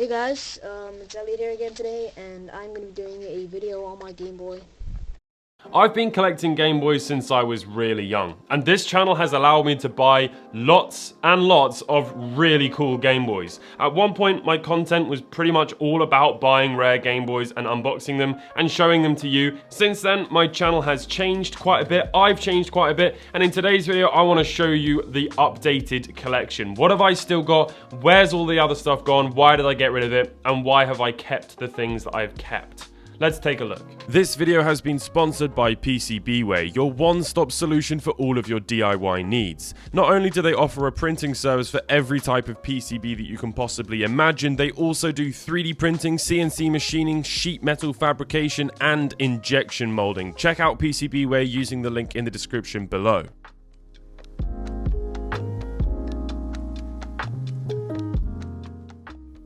Hey guys, it's Elliot here again today, and I'm going to be doing a video on my Game Boy. I've been collecting Game Boys since I was really young, and this channel has allowed me to buy lots and lots of really cool Game Boys. At one point, my content was pretty much all about buying rare Game Boys and unboxing them and showing them to you. Since then, my channel has changed quite a bit, I've changed quite a bit, and in today's video, I want to show you the updated collection. What have I still got? Where's all the other stuff gone? Why did I get rid of it? And why have I kept the things that I've kept? Let's take a look. This video has been sponsored by PCBWay, your one-stop solution for all of your DIY needs. Not only do they offer a printing service for every type of PCB that you can possibly imagine, they also do 3D printing, CNC machining, sheet metal fabrication, and injection molding. Check out PCBWay using the link in the description below.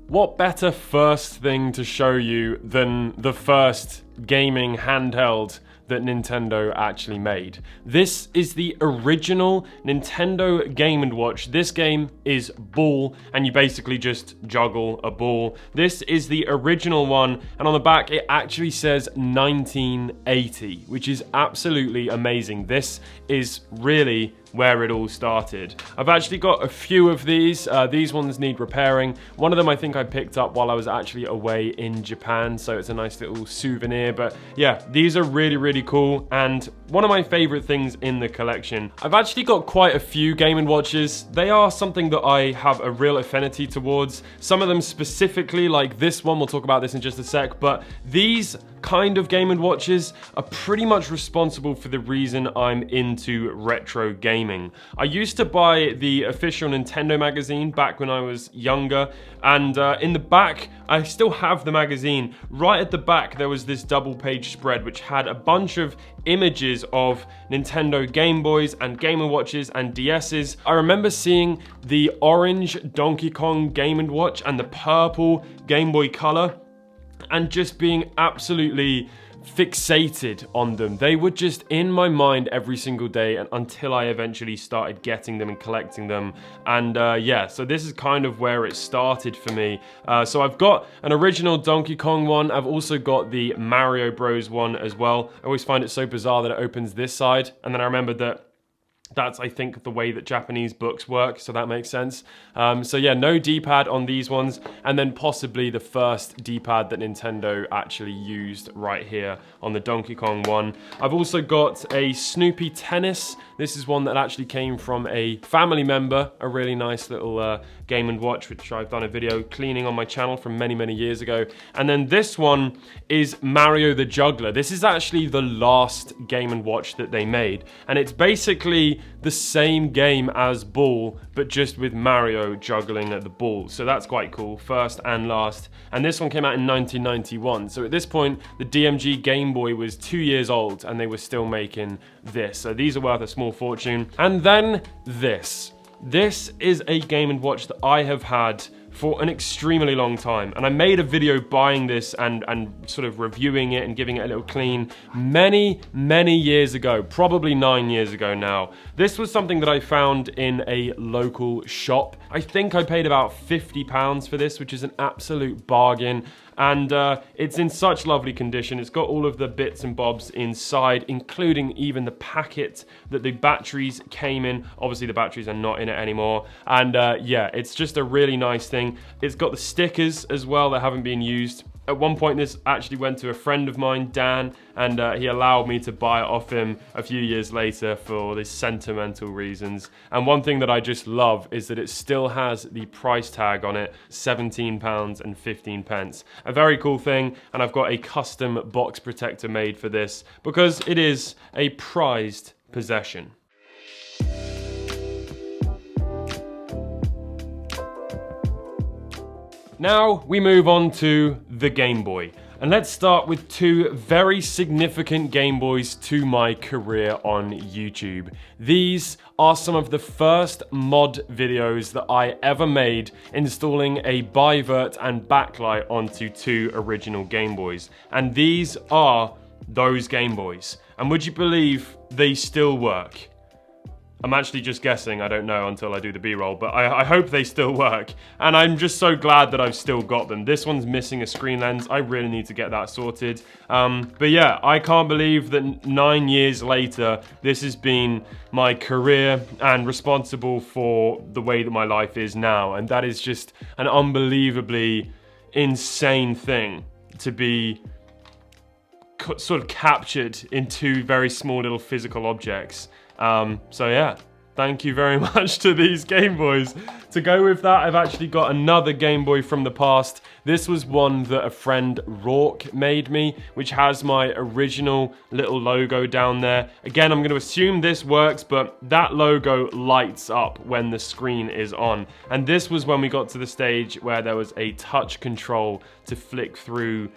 What better first thing to show you than the first gaming handheld that Nintendo actually made? This is the original Nintendo Game & Watch. This game is ball, and you basically just juggle a ball. This is the original one, and on the back it actually says 1980, which is absolutely amazing. This is really where it all started. I've actually got a few of these. These ones need repairing. One of them I think I picked up while I was actually away in Japan, so it's a nice little souvenir. But yeah, these are really, really cool, and one of my favorite things in the collection. I've actually got quite a few Game & Watches. They are something that I have a real affinity towards. Some of them specifically, like this one, we'll talk about this in just a sec, but these kind of Game & Watches are pretty much responsible for the reason I'm into retro gaming. I used to buy the official Nintendo magazine back when I was younger, and in the back, I still have the magazine. Right at the back, there was this double-page spread which had a bunch of images of Nintendo Game Boys and Game & Watches and DS's. I remember seeing the orange Donkey Kong Game & Watch and the purple Game Boy Color, and just being absolutely fixated on them. They were just in my mind every single day, and until I eventually started getting them and collecting them. And yeah, so this is kind of where it started for me. So I've got an original Donkey Kong one. I've also got the Mario Bros one as well. I always find it so bizarre that it opens this side, and then I remembered that that's, I think, the way that Japanese books work, so that makes sense. So yeah, no D-pad on these ones, and then possibly the first D-pad that Nintendo actually used right here on the Donkey Kong one. I've also got a Snoopy tennis. This is one that actually came from a family member, a really nice little Game & Watch, which I've done a video cleaning on my channel from many, many years ago. And then this one is Mario the Juggler. This is actually the last Game & Watch that they made, and it's basically the same game as Ball, but just with Mario juggling at the ball. So that's quite cool, first and last. And this one came out in 1991. So at this point, the DMG Game Boy was 2 years old, and they were still making this. So these are worth a small fortune. And then this. This is a Game & Watch that I have had for an extremely long time, and I made a video buying this and sort of reviewing it and giving it a little clean many years ago, probably 9 years ago now. This was something that I found in a local shop. I think I paid about £50 for this, which is an absolute bargain. And it's in such lovely condition. It's got all of the bits and bobs inside, including even the packet that the batteries came in. Obviously the batteries are not in it anymore. And yeah, it's just a really nice thing. It's got the stickers as well that haven't been used. At one point, this actually went to a friend of mine, Dan, and he allowed me to buy it off him a few years later for these sentimental reasons. And one thing that I just love is that it still has the price tag on it, £17.15. A very cool thing, and I've got a custom box protector made for this because it is a prized possession. Now we move on to the Game Boy. And let's start with two very significant Game Boys to my career on YouTube. These are some of the first mod videos that I ever made installing a bivert and backlight onto two original Game Boys. And these are those Game Boys. And would you believe they still work? I'm actually just guessing, I don't know until I do the B-roll, but I hope they still work. And I'm just so glad that I've still got them. This one's missing a screen lens. I really need to get that sorted. But yeah, I can't believe that 9 years later, this has been my career and responsible for the way that my life is now. And that is just an unbelievably insane thing to be sort of captured in two very small little physical objects. So yeah, thank you very much to these Game Boys. To go with that, I've actually got another Game Boy from the past. This was one that a friend Rourke made me, which has my original little logo down there. Again, I'm going to assume this works, but that logo lights up when the screen is on. And this was when we got to the stage where there was a touch control to flick through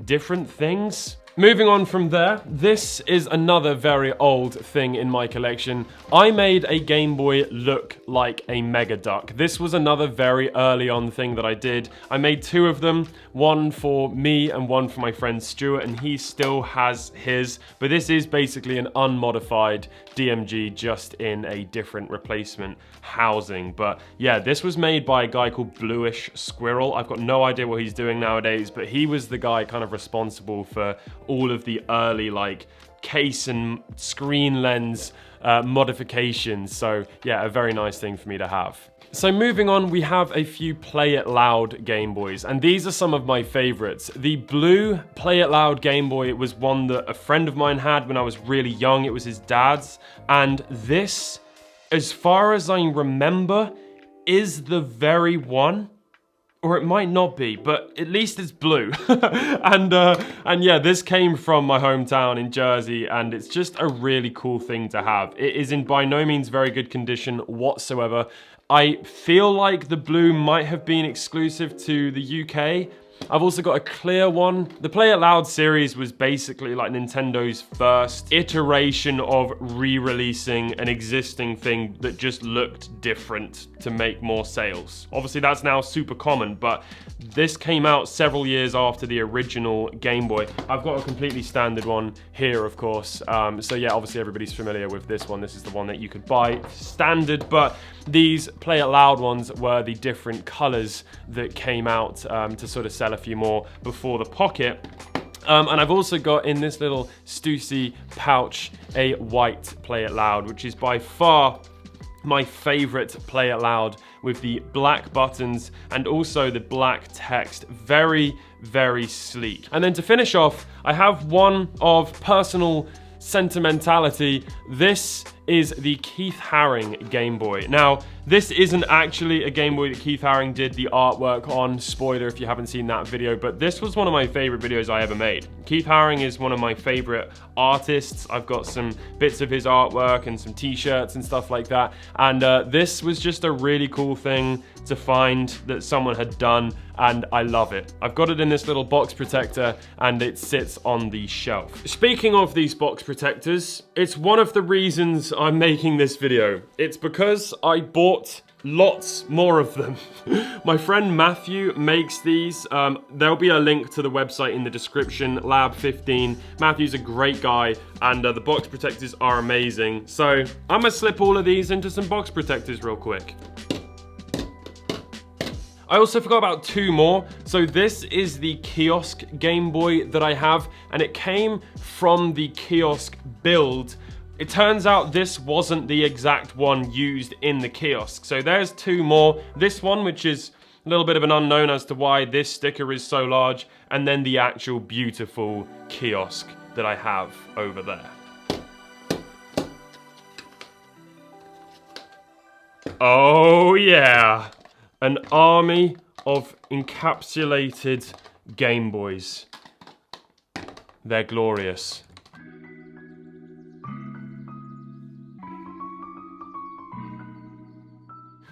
different things. Moving on from there, this is another very old thing in my collection. I made a Game Boy look like a Mega Duck. This was another very early on thing that I did. I made two of them, one for me and one for my friend Stuart, and he still has his. But this is basically an unmodified DMG, just in a different replacement housing. But yeah, this was made by a guy called Bluish Squirrel. I've got no idea what he's doing nowadays, but he was the guy kind of responsible for all of the early like case and screen lens modifications. So yeah, a very nice thing for me to have. So moving on, we have a few Play It Loud Game Boys, and these are some of my favorites. The blue Play It Loud Game Boy was one that a friend of mine had when I was really young. It was his dad's, and this, as far as I remember, is the very one. Or it might not be, but at least it's blue. and yeah, this came from my hometown in Jersey, and it's just a really cool thing to have. It is in by no means very good condition whatsoever. I feel like the blue might have been exclusive to the UK. I've also got a clear one. The Play It Loud series was basically like Nintendo's first iteration of re-releasing an existing thing that just looked different to make more sales. Obviously that's now super common, but this came out several years after the original Game Boy. I've got a completely standard one here, of course. So yeah, obviously everybody's familiar with this one. This is the one that you could buy standard, but these Play It Loud ones were the different colors that came out to sort of sell a few more before the Pocket. And I've also got in this little Stussy pouch a white Play It Loud, which is by far my favorite Play It Loud, with the black buttons and also the black text. Very, very sleek. And then to finish off, I have one of personal sentimentality. This is the Keith Haring Game Boy. Now, this isn't actually a Game Boy that Keith Haring did the artwork on. Spoiler if you haven't seen that video, but this was one of my favorite videos I ever made. Keith Haring is one of my favorite artists. I've got some bits of his artwork and some t-shirts and stuff like that. And this was just a really cool thing to find that someone had done, and I love it. I've got it in this little box protector and it sits on the shelf. Speaking of these box protectors, it's one of the reasons I'm making this video. It's because I bought lots more of them. My friend Matthew makes these. There'll be a link to the website in the description, Lab 15. Matthew's a great guy, and the box protectors are amazing. So I'm gonna slip all of these into some box protectors real quick. I also forgot about two more. So this is the kiosk Game Boy that I have, and it came from the kiosk build. It turns out this wasn't the exact one used in the kiosk. So there's two more. This one, which is a little bit of an unknown as to why this sticker is so large, and then the actual beautiful kiosk that I have over there. Oh yeah, an army of encapsulated Game Boys. They're glorious.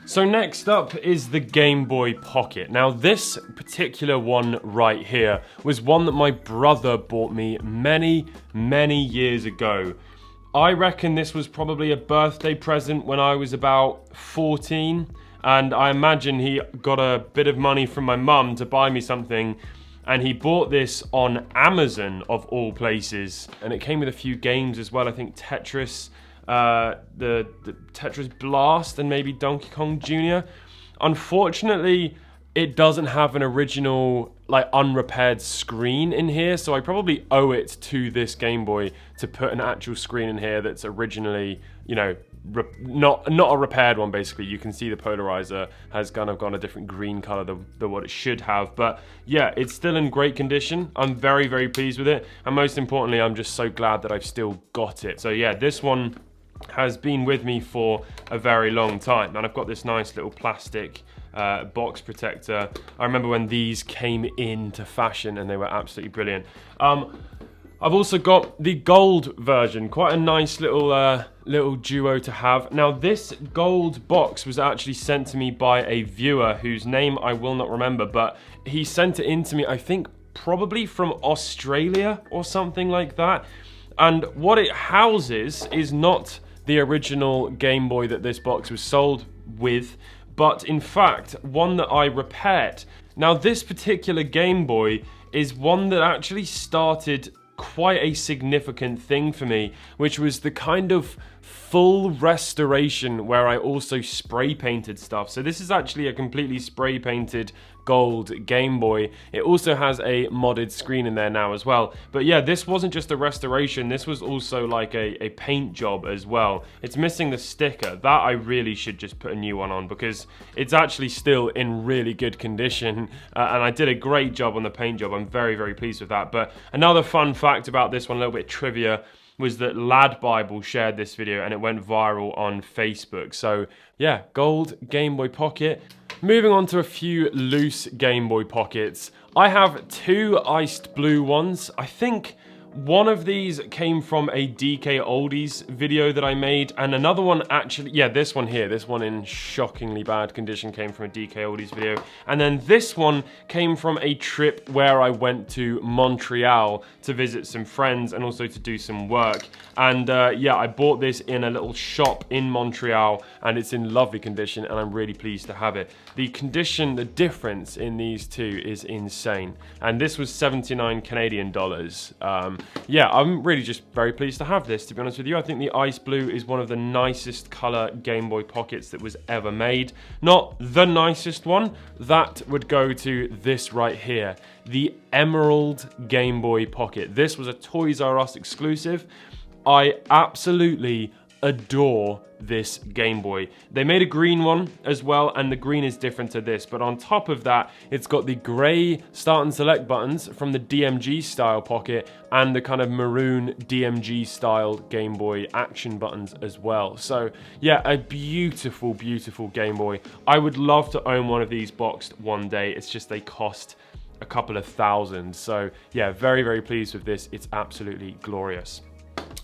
So next up is the Game Boy Pocket. Now this particular one right here was one that my brother bought me many, many years ago. I reckon this was probably a birthday present when I was about 14, and I imagine he got a bit of money from my mum to buy me something, and he bought this on Amazon of all places. And it came with a few games as well, I think Tetris, the Tetris Blast and maybe Donkey Kong Jr. Unfortunately, it doesn't have an original, like, unrepaired screen in here, so I probably owe it to this Game Boy to put an actual screen in here that's originally, you know, not a repaired one. Basically, you can see the polarizer has kind of gone a different green color than what it should have, but yeah, it's still in great condition. I'm very, very pleased with it, and most importantly, I'm just so glad that I've still got it. So yeah, this one has been with me for a very long time, and I've got this nice little plastic box protector. I remember when these came into fashion and they were absolutely brilliant. I've also got the gold version, quite a nice little duo to have. Now, this gold box was actually sent to me by a viewer whose name I will not remember, but he sent it in to me, I think probably from Australia or something like that. And what it houses is not the original Game Boy that this box was sold with, but in fact, one that I repaired. Now, this particular Game Boy is one that actually started quite a significant thing for me, which was the kind of full restoration where I also spray painted stuff. So this is actually a completely spray painted gold Game Boy. It also has a modded screen in there now as well. But yeah, this wasn't just a restoration, this was also like a paint job as well. It's missing the sticker. That I really should just put a new one on, because it's actually still in really good condition, and I did a great job on the paint job. I'm very, very pleased with that. But another fun fact about this one, a little bit of trivia, was that Lad Bible shared this video and it went viral on Facebook. So yeah, gold Game Boy Pocket. Moving on to a few loose Game Boy Pockets. I have two iced blue ones. I think one of these came from a DK Oldies video that I made, and another one actually, yeah, this one here, this one in shockingly bad condition came from a DK Oldies video, and then this one came from a trip where I went to Montreal to visit some friends and also to do some work. And yeah, I bought this in a little shop in Montreal, and it's in lovely condition, and I'm really pleased to have it. The condition, the difference in these two is insane, and this was 79 Canadian dollars. Yeah, I'm really just very pleased to have this, to be honest with you. I think the ice blue is one of the nicest color Game Boy Pockets that was ever made. Not the nicest one, that would go to this right here, the Emerald Game Boy Pocket. This was a Toys R Us exclusive. I absolutely adore this Game Boy. They made a green one as well, and the green is different to this, but on top of that, it's got the grey start and select buttons from the DMG style pocket and the kind of maroon DMG style Game Boy action buttons as well. So yeah, a beautiful, beautiful Game Boy. I would love to own one of these boxed one day. It's just they cost a couple of thousand. So yeah, very, very pleased with this. It's absolutely glorious.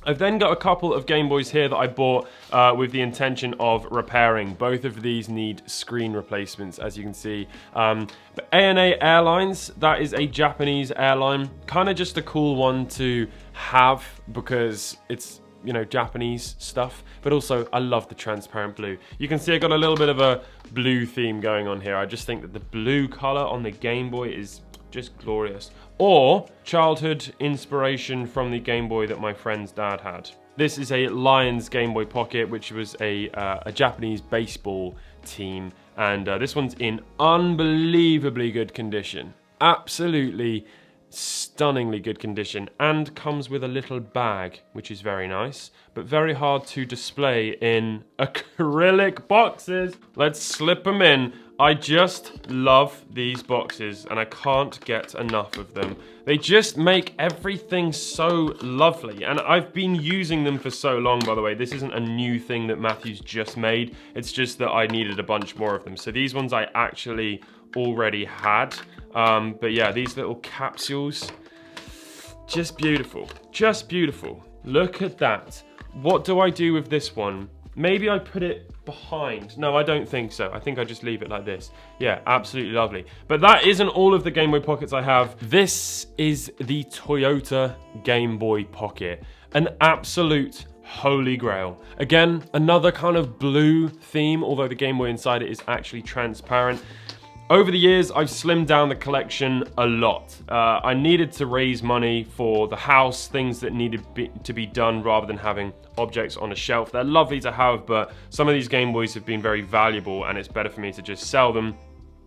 I've then got a couple of Game Boys here that I bought with the intention of repairing. Both of these need screen replacements, as you can see. But ANA Airlines, that is a Japanese airline. Kind of just a cool one to have because it's, you know, Japanese stuff. But also, I love the transparent blue. You can see I got a little bit of a blue theme going on here. I just think that the blue color on the Game Boy is just glorious. Or childhood inspiration from the Game Boy that my friend's dad had. This is a Lions Game Boy Pocket, which was a Japanese baseball team, and this one's in unbelievably good condition. Absolutely stunningly good condition, and comes with a little bag, which is very nice, but very hard to display in acrylic boxes. Let's slip them in. I just love these boxes, and I can't get enough of them. They just make everything so lovely, and I've been using them for so long, by the way. This isn't a new thing that Matthew's just made. It's just that I needed a bunch more of them. So these ones I actually already had. But yeah, these little capsules, just beautiful. Just beautiful. Look at that. What do I do with this one? Maybe I put it behind. No, I don't think so. I think I just leave it like this. Yeah, absolutely lovely. But that isn't all of the Game Boy Pockets I have. This is the Toyota Game Boy Pocket. An absolute holy grail. Again, another kind of blue theme, although the Game Boy inside it is actually transparent. Over the years, I've slimmed down the collection a lot. I needed to raise money for the house, things that needed to be done rather than having objects on a shelf. They're lovely to have, but some of these Game Boys have been very valuable, and it's better for me to just sell them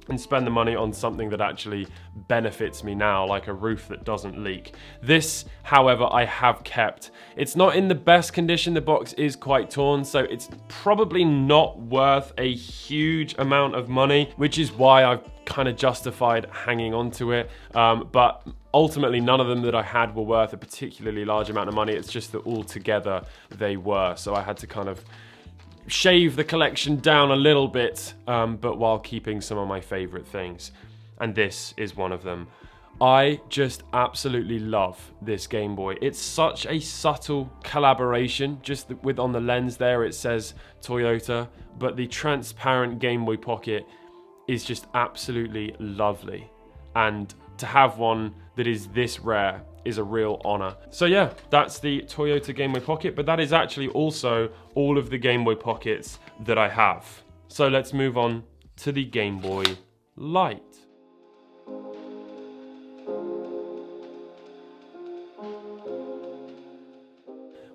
and spend the money on something that actually benefits me now, like a roof that doesn't leak. This, however, I have kept. It's not in the best condition. The box is quite torn, so it's probably not worth a huge amount of money, which is why I've kind of justified hanging on to it. But ultimately, none of them that I had were worth a particularly large amount of money. It's just that all together they were. So I had to kind of shave the collection down a little bit, but while keeping some of my favorite things. And this is one of them. I just absolutely love this Game Boy. It's such a subtle collaboration. Just with on the lens there, it says Toyota, but the transparent Game Boy Pocket is just absolutely lovely. And to have one that is this rare is a real honor. So yeah, that's the Toyota Game Boy Pocket, but that is actually also all of the Game Boy Pockets that I have. So let's move on to the Game Boy Light.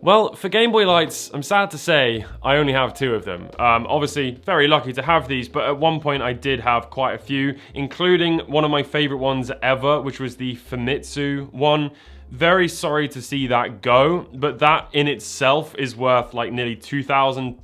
Well, for Game Boy Lights, I'm sad to say I only have 2 of them. Obviously, very lucky to have these, but at one point I did have quite a few, including one of my favorite ones ever, which was the Famitsu one. Very sorry to see that go, but that in itself is worth like nearly £2,000.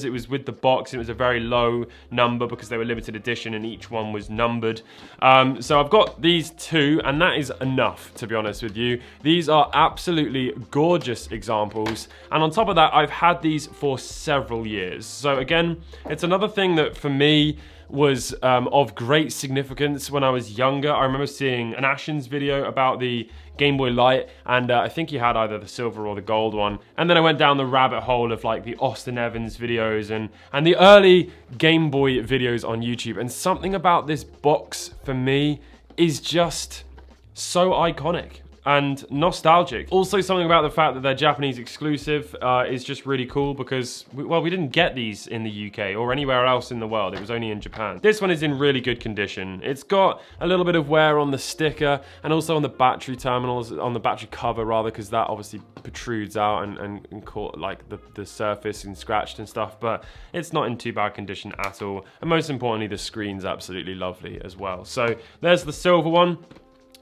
It was with the box. It was a very low number because they were limited edition and each one was numbered. So I've got these 2, and that is enough, to be honest with you. These are absolutely gorgeous examples, and on top of that, I've had these for several years. So again, it's another thing that for me was of great significance when I was younger. I remember seeing an Ashens video about the Game Boy Light, and I think he had either the silver or the gold one. And then I went down the rabbit hole of like the Austin Evans videos and the early Game Boy videos on YouTube. And something about this box for me is just so iconic and nostalgic. Also, something about the fact that they're Japanese exclusive is just really cool because, we didn't get these in the UK or anywhere else in the world. It was only in Japan. This one is in really good condition. It's got a little bit of wear on the sticker and also on the battery terminals, on the battery cover rather, because that obviously protrudes out and caught like the surface and scratched and stuff, but it's not in too bad condition at all. And most importantly, the screen's absolutely lovely as well. So there's the silver one.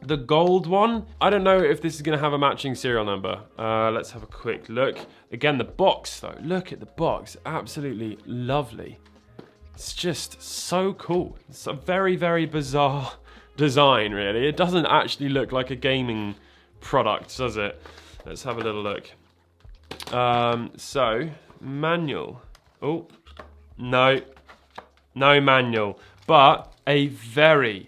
The gold one, I don't know if this is going to have a matching serial number. Let's have a quick look. Again, the box though, look at the box, absolutely lovely. It's just so cool. It's a very, very bizarre design, really. It doesn't actually look like a gaming product, does it? Let's have a little look. So, manual. Oh, no manual, but a very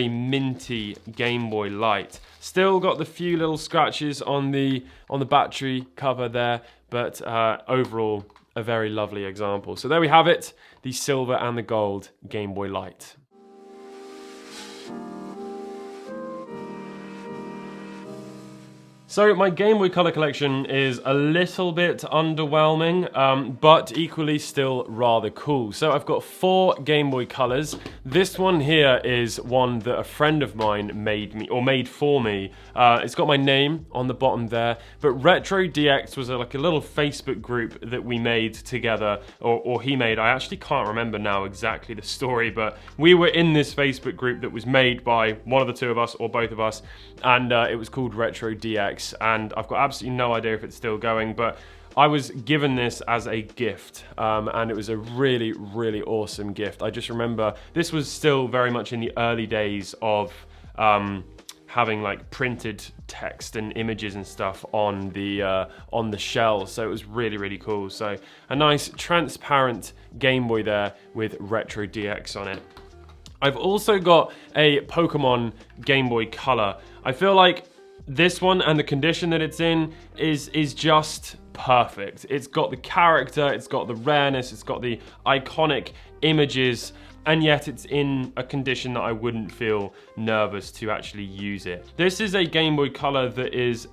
minty Game Boy Light. Still got the few little scratches on the battery cover there, but overall a very lovely example. So there we have it, the silver and the gold Game Boy Light. So my Game Boy Color collection is a little bit underwhelming, but equally still rather cool. So I've got 4 Game Boy Colors. This one here is one that a friend of mine made for me. It's got my name on the bottom there, but Retro DX was like a little Facebook group that we made together, or he made. I actually can't remember now exactly the story, but we were in this Facebook group that was made by one of the 2 of us or both of us, and it was called Retro DX. And I've got absolutely no idea if it's still going, but I was given this as a gift, and it was a really, really awesome gift. I just remember this was still very much in the early days of having like printed text and images and stuff on the shell, so it was really, really cool. So a nice transparent Game Boy there with Retro DX on it. I've also got a Pokemon Game Boy Color. I feel like this one and the condition that it's in is just perfect. It's got the character, it's got the rareness, it's got the iconic images, and yet it's in a condition that I wouldn't feel nervous to actually use it. This is a Game Boy Color that is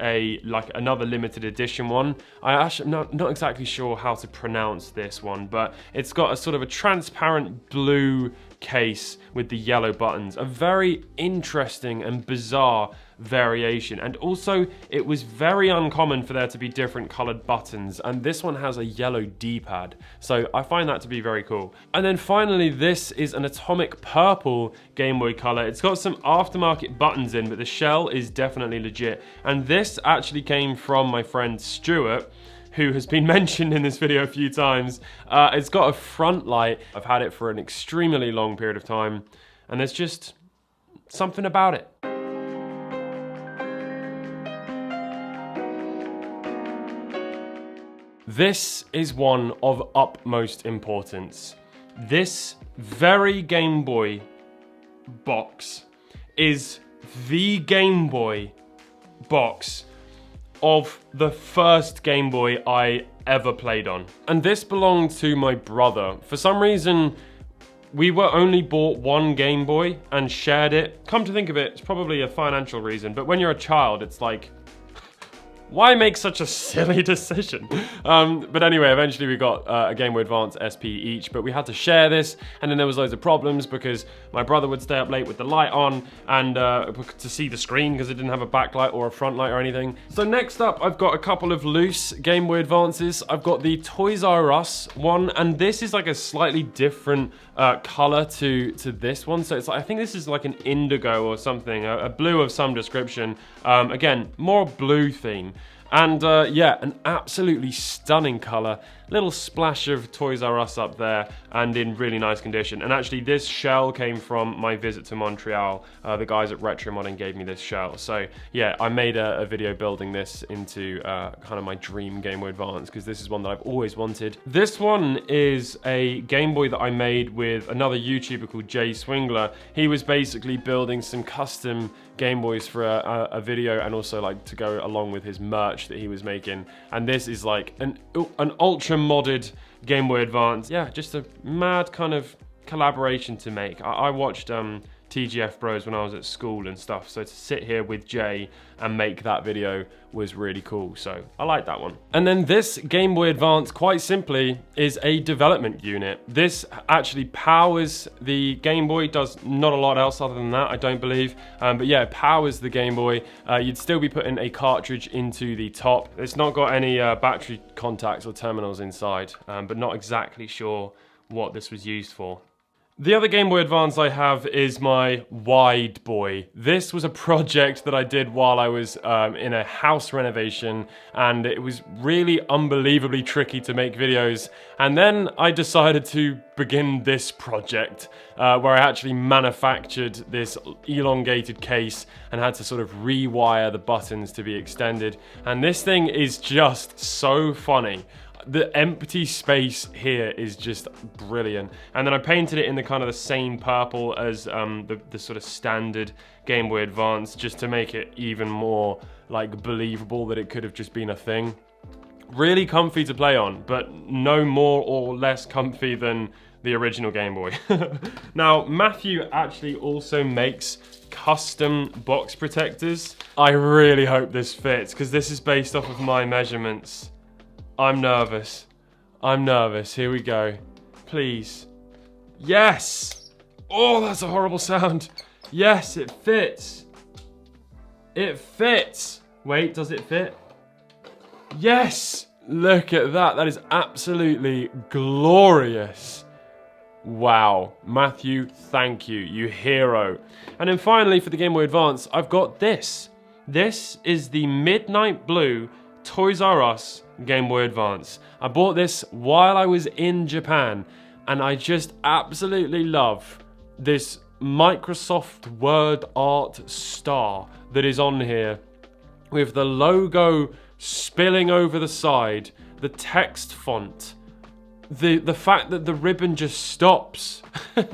like another limited edition one. I'm not exactly sure how to pronounce this one, but it's got a sort of a transparent blue case with the yellow buttons. A very interesting and bizarre variation, and also it was very uncommon for there to be different colored buttons, and this one has a yellow D-pad, so I find that to be very cool. And then finally, this is an atomic purple Game Boy Color. It's got some aftermarket buttons in, but the shell is definitely legit, and this actually came from my friend Stuart, who has been mentioned in this video a few times. It's got a front light. I've had it for an extremely long period of time, and there's just something about it. This is one of utmost importance. This very Game Boy box is the Game Boy box of the first Game Boy I ever played on. And this belonged to my brother. For some reason, we were only bought one Game Boy and shared it. Come to think of it, it's probably a financial reason, but when you're a child, it's like, why make such a silly decision? But anyway, eventually we got a Game Boy Advance SP each, but we had to share this, and then there was loads of problems because my brother would stay up late with the light on and to see the screen because it didn't have a backlight or a front light or anything. So next up, I've got a couple of loose Game Boy Advances. I've got the Toys R Us one, and this is like a slightly different color to this one. So it's like, I think this is like an indigo or something, a blue of some description. Again, more blue theme. And yeah, an absolutely stunning color. Little splash of Toys R Us up there and in really nice condition. And actually this shell came from my visit to Montreal. The guys at Retro Modding gave me this shell. So yeah, I made a video building this into kind of my dream Game Boy Advance because this is one that I've always wanted. This one is a Game Boy that I made with another YouTuber called Jay Swingler. He was basically building some custom Game Boys for a video and also like to go along with his merch that he was making. And this is like an ultra modded Game Boy Advance. Yeah, just a mad kind of collaboration to make. I watched TGF Bros when I was at school and stuff, so to sit here with Jay and make that video was really cool, so I like that one. And then this Game Boy Advance, quite simply, is a development unit. This actually powers the Game Boy, does not a lot else other than that, I don't believe, but yeah, it powers the Game Boy. You'd still be putting a cartridge into the top. It's not got any battery contacts or terminals inside, but not exactly sure what this was used for. The other Game Boy Advance I have is my Wide Boy. This was a project that I did while I was in a house renovation, and it was really unbelievably tricky to make videos. And then I decided to begin this project where I actually manufactured this elongated case and had to sort of rewire the buttons to be extended. And this thing is just so funny. The empty space here is just brilliant. And then I painted it in the kind of the same purple as the sort of standard Game Boy Advance, just to make it even more like believable that it could have just been a thing. Really comfy to play on, but no more or less comfy than the original Game Boy. Now, Matthew actually also makes custom box protectors. I really hope this fits, because this is based off of my measurements. I'm nervous. I'm nervous. Here we go. Please. Yes! Oh, that's a horrible sound. Yes, it fits. It fits. Wait, does it fit? Yes! Look at that. That is absolutely glorious. Wow. Matthew, thank you. You hero. And then finally, for the Game Boy Advance, I've got this. This is the Midnight Blue Toys R Us Game Boy Advance. I bought this while I was in Japan, and I just absolutely love this Microsoft Word Art star that is on here, with the logo spilling over the side, the text font, the fact that the ribbon just stops.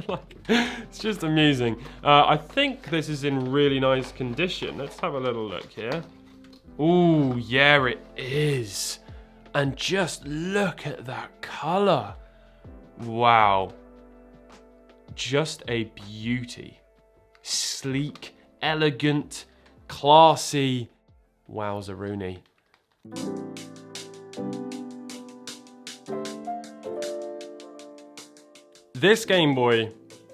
Like, it's just amusing. I think this is in really nice condition. Let's have a little look here. Ooh, yeah, it is. And just look at that color. Wow. Just a beauty. Sleek, elegant, classy. Wowzeroonie. This Game Boy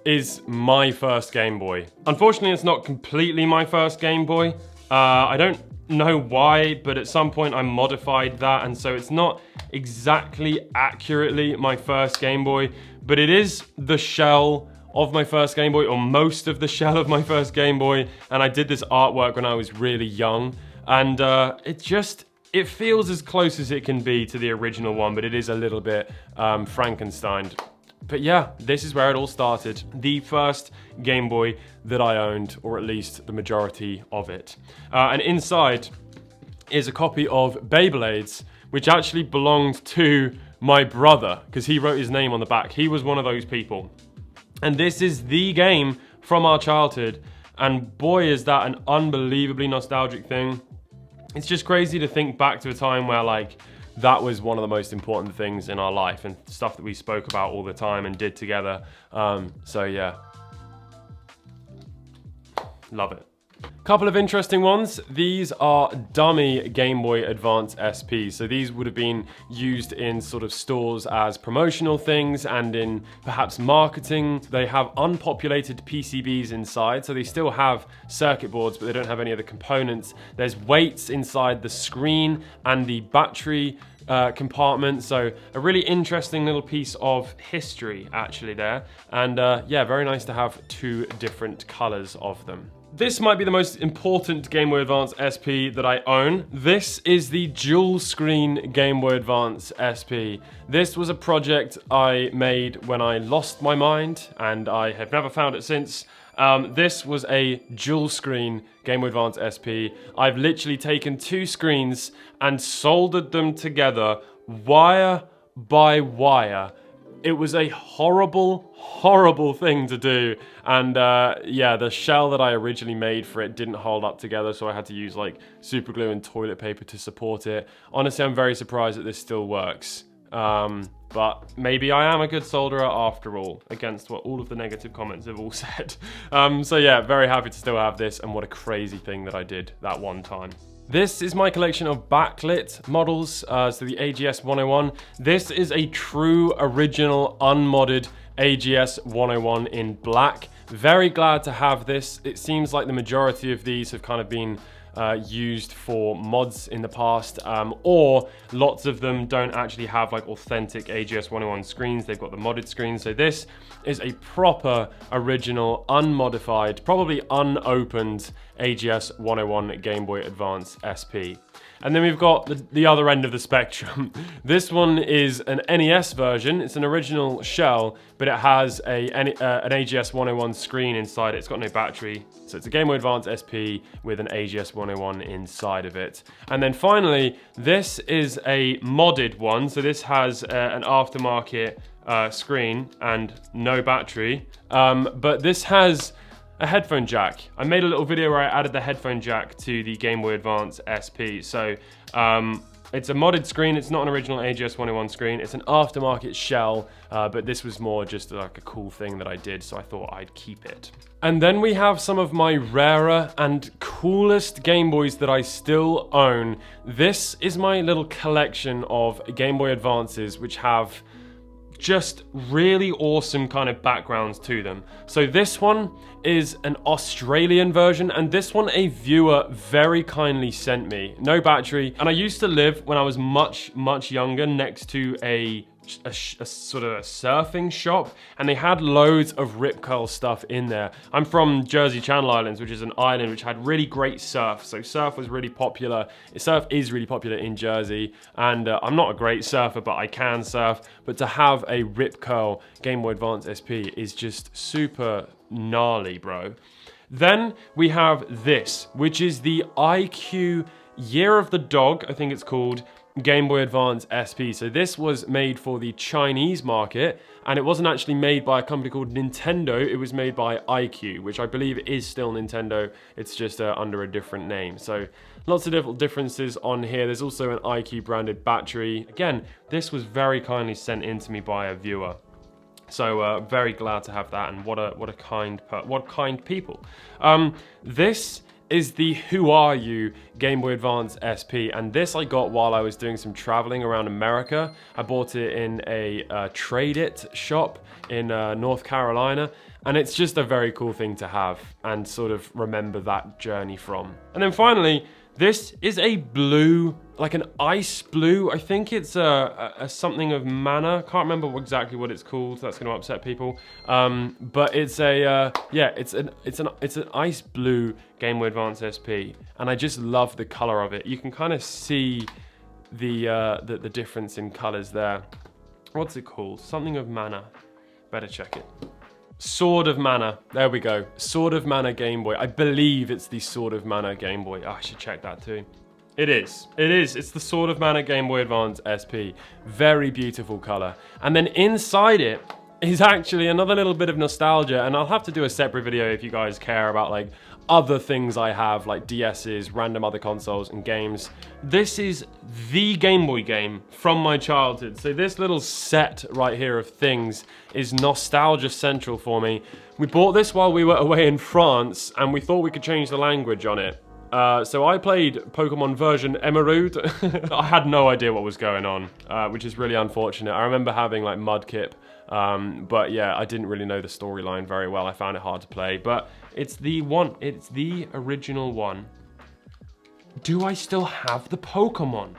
is my first Game Boy. Unfortunately, it's not completely my first Game Boy. I don't know why, but at some point I modified that, and so it's not exactly accurately my first Game Boy, but it is the shell of my first Game Boy, or most of the shell of my first Game Boy, and I did this artwork when I was really young, and it feels as close as it can be to the original one, but it is a little bit Frankenstein. But yeah, this is where it all started. The first Game Boy that I owned, or at least the majority of it. And inside is a copy of Beyblades, which actually belonged to my brother, because he wrote his name on the back. He was one of those people. And this is the game from our childhood, and boy is that an unbelievably nostalgic thing. It's just crazy to think back to a time where like that was one of the most important things in our life and stuff that we spoke about all the time and did together. So yeah, love it. Couple of interesting ones. These are dummy Game Boy Advance SPs. So these would have been used in sort of stores as promotional things and in perhaps marketing. They have unpopulated PCBs inside, so they still have circuit boards, but they don't have any other components. There's weights inside the screen and the battery compartment, so a really interesting little piece of history actually there. And yeah, very nice to have two different colors of them. This might be the most important Game Boy Advance SP that I own. This is the dual screen Game Boy Advance SP. This was a project I made when I lost my mind, and I have never found it since. This was a dual screen Game Boy Advance SP. I've literally taken two screens and soldered them together wire by wire. It was a horrible, horrible thing to do, and yeah, the shell that I originally made for it didn't hold up together, so I had to use like super glue and toilet paper to support it. Honestly, I'm very surprised that this still works, but maybe I am a good solderer after all, against what all of the negative comments have all said. So yeah, very happy to still have this, and what a crazy thing that I did that one time. This is my collection of backlit models, so the AGS 101. This is a true original unmodded AGS 101 in black. Very glad to have this. It seems like the majority of these have kind of been used for mods in the past, or lots of them don't actually have like authentic AGS 101 screens. They've got the modded screens. So this is a proper original, unmodified, probably unopened AGS 101 Game Boy Advance SP. And then we've got the other end of the spectrum. This one is an NES version. It's an original shell, but it has an AGS 101 screen inside it. It's got no battery. So it's a Game Boy Advance SP with an AGS 101 inside of it. And then finally, this is a modded one. So this has an aftermarket screen and no battery. But this has a headphone jack. I made a little video where I added the headphone jack to the Game Boy Advance SP. So it's a modded screen. It's not an original AGS 101 screen. It's an aftermarket shell, but this was more just like a cool thing that I did, so I thought I'd keep it. And then we have some of my rarer and coolest Game Boys that I still own. This is my little collection of Game Boy Advances, which have just really awesome kind of backgrounds to them. So this one is an Australian version, and this one a viewer very kindly sent me. No battery, and I used to live when I was much younger next to a sort of a surfing shop, and they had loads of Rip Curl stuff in there. I'm from Jersey Channel Islands, which is an island which had really great surf. So surf was really popular. Surf is really popular in Jersey, and I'm not a great surfer, but I can surf. But to have a Rip Curl Game Boy Advance SP is just super gnarly, bro. Then we have this, which is the IQ Year of the Dog, I think it's called, Game Boy Advance SP. So this was made for the Chinese market, and it wasn't actually made by a company called Nintendo. It was made by IQ, which I believe is still Nintendo. It's just under a different name. So lots of different differences on here. There's also an IQ branded battery. Again, this was very kindly sent in to me by a viewer. So very glad to have that, and what kind people. This is the Who Are You Game Boy Advance SP, and this I got while I was doing some traveling around America. I bought it in a Trade It shop in North Carolina, And it's just a very cool thing to have and sort of remember that journey from. And then finally, this is a blue, like an ice blue. I think it's a something of mana. Can't remember exactly what it's called. That's going to upset people. But it's a yeah, it's an ice blue Game Boy Advance SP, and I just love the color of it. You can kind of see the difference in colors there. What's it called? Something of mana. Better check it. Sword of Mana. There we go. Sword of Mana Game Boy. I believe it's the Sword of Mana Game Boy. Oh, I should check that too. It is. It is. It's the Sword of Mana Game Boy Advance SP. Very beautiful color. And then inside it is actually another little bit of nostalgia, and I'll have to do a separate video if you guys care about like other things I have, like DS's, random other consoles and games. This is the Game Boy game from my childhood. So this little set right here of things is nostalgia central for me. We bought this while we were away in France, and we thought we could change the language on it. So I played Pokemon version Emerald. I had no idea what was going on, which is really unfortunate. I remember having like Mudkip, but yeah, I didn't really know the storyline very well. I found it hard to play, but it's the one. It's the original one. Do I still have the Pokemon?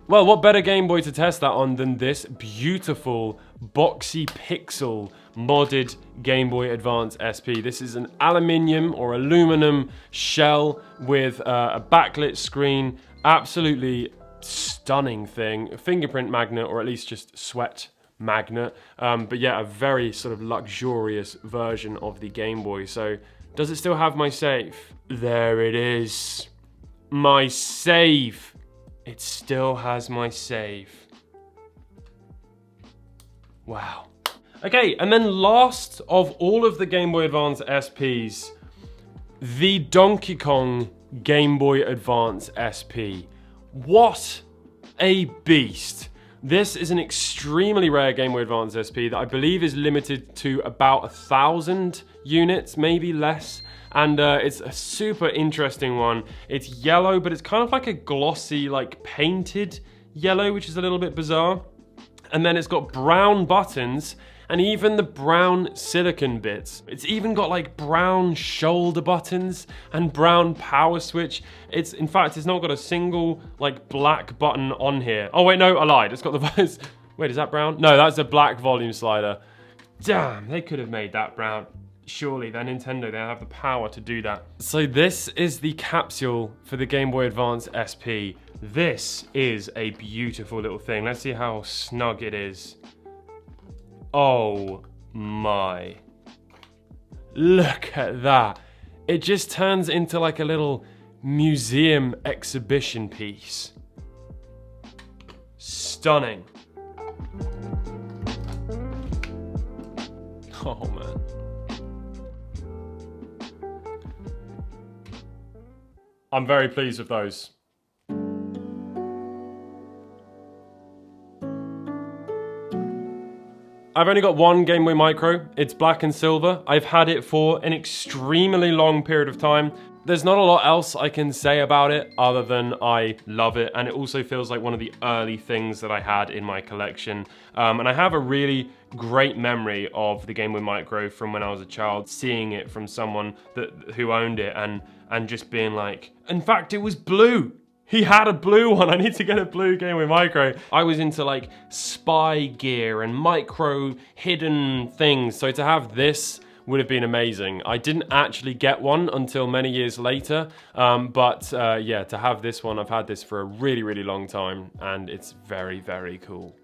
Well, what better Game Boy to test that on than this beautiful boxy pixel modded Game Boy Advance SP. This is an aluminium or aluminum shell with a backlit screen. Absolutely stunning thing. A fingerprint magnet, or at least just sweat magnet. But yeah, a very sort of luxurious version of the Game Boy. So does it still have my save? There it is. My save. It still has my save. Wow. Okay, and then last of all of the Game Boy Advance SPs, the Donkey Kong Game Boy Advance SP. What a beast. This is an extremely rare Game Boy Advance SP that I believe is limited to about 1,000 units, maybe less. And it's a super interesting one. It's yellow, but it's kind of like a glossy, like painted yellow, which is a little bit bizarre. And then it's got brown buttons and even the brown silicon bits. It's even got like brown shoulder buttons and brown power switch. In fact, it's not got a single like black button on here. Oh wait, no, I lied. It's got the, wait, is that brown? No, that's a black volume slider. Damn, they could have made that brown. Surely, they're Nintendo, they have the power to do that. So this is the capsule for the Game Boy Advance SP. This is a beautiful little thing. Let's see how snug it is. Oh my. Look at that. It just turns into like a little museum exhibition piece. Stunning. Oh man. I'm very pleased with those. I've only got one Game Boy Micro. It's black and silver. I've had it for an extremely long period of time. There's not a lot else I can say about it other than I love it, and it also feels like one of the early things that I had in my collection. And I have a really great memory of the Game Boy Micro from when I was a child, seeing it from someone who owned it and just being like, in fact, it was blue. He had a blue one. I need to get a blue Game Boy Micro. I was into like spy gear and micro hidden things. So to have this would have been amazing. I didn't actually get one until many years later. But yeah, to have this one, I've had this for a really, really long time. And it's very, very cool.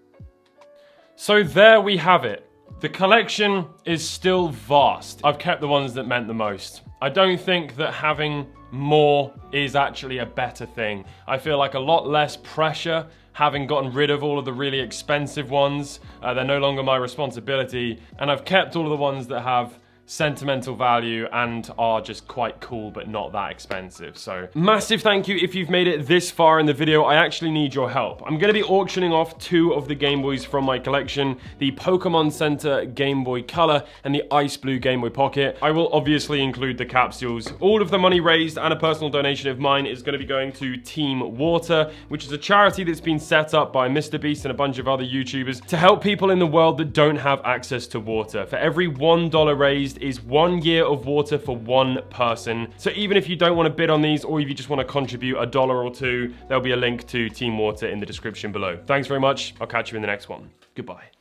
So there we have it. The collection is still vast. I've kept the ones that meant the most. I don't think that having more is actually a better thing. I feel like a lot less pressure having gotten rid of all of the really expensive ones. They're no longer my responsibility, and I've kept all of the ones that have sentimental value and are just quite cool but not that expensive. So massive thank you if you've made it this far in the video. I actually need your help. I'm going to be auctioning off 2 of the Game Boys from my collection, the Pokemon Center Game Boy Color and the Ice Blue Game Boy Pocket. I will obviously include the capsules. All of the money raised and a personal donation of mine is going to be going to Team Water, which is a charity that's been set up by Mr. Beast and a bunch of other YouTubers to help people in the world that don't have access to water. For every $1 raised is 1 year of water for 1 person. So even if you don't want to bid on these, or if you just want to contribute $1 or $2, there'll be a link to Team Water in the description below. Thanks very much. I'll catch you in the next one. Goodbye.